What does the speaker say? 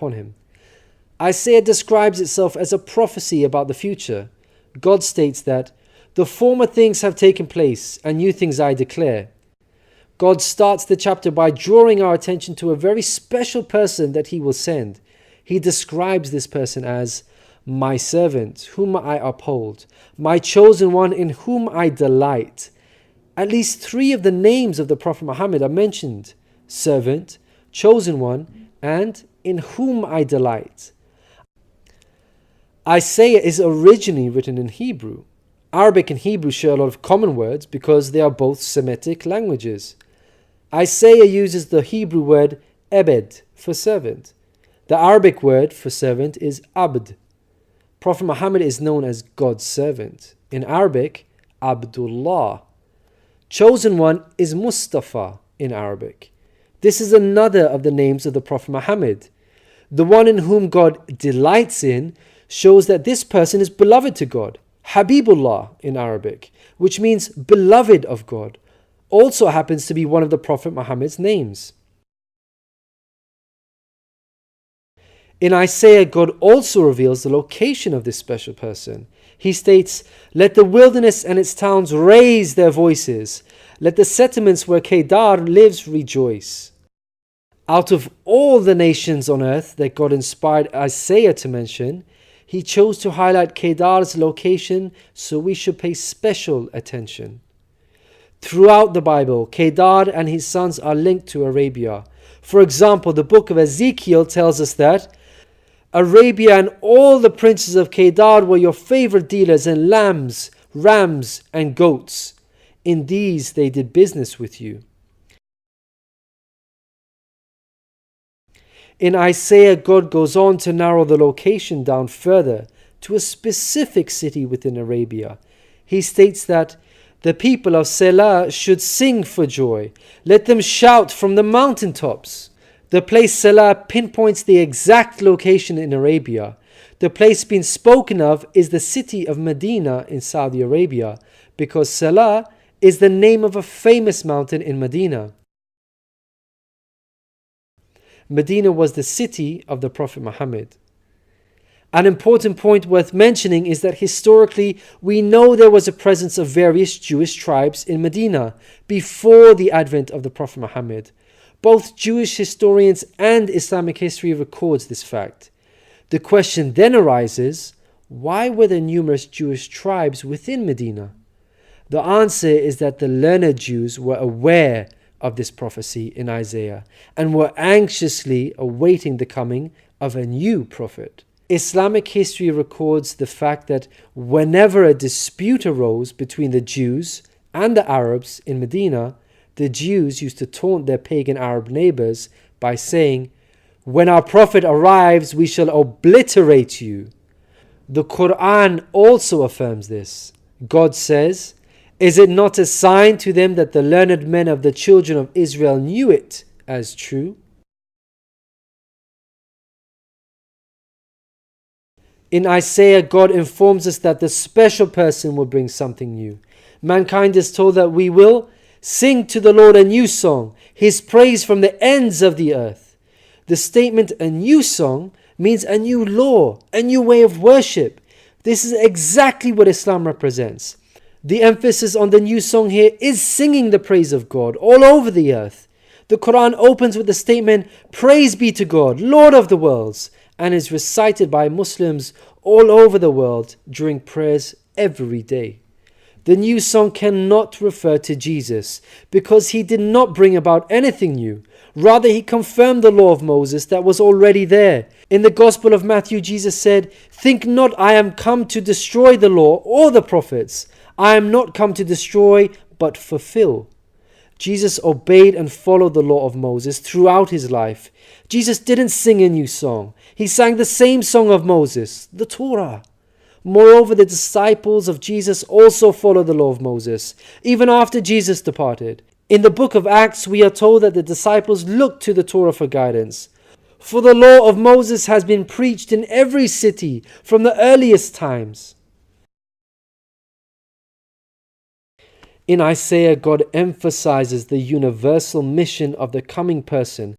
upon him. Isaiah describes itself as a prophecy about the future. God states that, "The former things have taken place, and new things I declare." God starts the chapter by drawing our attention to a very special person that he will send. He describes this person as my servant, whom I uphold, my chosen one in whom I delight. At least 3 of the names of the Prophet Muhammad are mentioned: servant, chosen one, and in whom I delight. Isaiah is originally written in Hebrew. Arabic and Hebrew share a lot of common words because they are both Semitic languages. Isaiah uses the Hebrew word ebed for servant. The Arabic word for servant is abd. Prophet Muhammad is known as God's servant. In Arabic, Abdullah. Chosen one is Mustafa in Arabic. This is another of the names of the Prophet Muhammad. The one in whom God delights in shows that this person is beloved to God. Habibullah in Arabic, which means beloved of God, also happens to be one of the Prophet Muhammad's names. In Isaiah, God also reveals the location of this special person. He states, "Let the wilderness and its towns raise their voices. Let the settlements where Kedar lives rejoice." Out of all the nations on earth that God inspired Isaiah to mention, he chose to highlight Kedar's location, so we should pay special attention. Throughout the Bible, Kedar and his sons are linked to Arabia. For example, the book of Ezekiel tells us that Arabia and all the princes of Kedar were your favorite dealers in lambs, rams, and goats. In these they did business with you. In Isaiah, God goes on to narrow the location down further to a specific city within Arabia. He states that the people of Selah should sing for joy. Let them shout from the mountaintops. The place Selah pinpoints the exact location in Arabia. The place being spoken of is the city of Madinah in Saudi Arabia, because Selah is the name of a famous mountain in Madinah. Medina was the city of the Prophet Muhammad. An important point worth mentioning is that historically we know there was a presence of various Jewish tribes in Medina before the advent of the Prophet Muhammad. Both Jewish historians and Islamic history records this fact. The question then arises, why were there numerous Jewish tribes within Medina? The answer is that the learned Jews were aware of this prophecy in Isaiah and were anxiously awaiting the coming of a new prophet. Islamic history records the fact that whenever a dispute arose between the Jews and the Arabs in Medina, the Jews used to taunt their pagan Arab neighbors by saying, "When our prophet arrives, we shall obliterate you." The Quran also affirms this. God says, "Is it not a sign to them that the learned men of the children of Israel knew it as true?" In Isaiah, God informs us that the special person will bring something new. Mankind is told that we will sing to the Lord a new song, His praise from the ends of the earth. The statement "a new song" means a new law, a new way of worship. This is exactly what Islam represents. The emphasis on the new song here is singing the praise of God all over the earth. The Quran opens with the statement, "Praise be to God, Lord of the worlds," and is recited by Muslims all over the world during prayers every day. The new song cannot refer to Jesus because he did not bring about anything new. Rather, he confirmed the law of Moses that was already there. In the Gospel of Matthew, Jesus said, "Think not I am come to destroy the law or the prophets. I am not come to destroy, but fulfill." Jesus obeyed and followed the law of Moses throughout his life. Jesus didn't sing a new song. He sang the same song of Moses, the Torah. Moreover, the disciples of Jesus also followed the law of Moses, even after Jesus departed. In the book of Acts, we are told that the disciples looked to the Torah for guidance. For the law of Moses has been preached in every city from the earliest times. In Isaiah, God emphasizes the universal mission of the coming person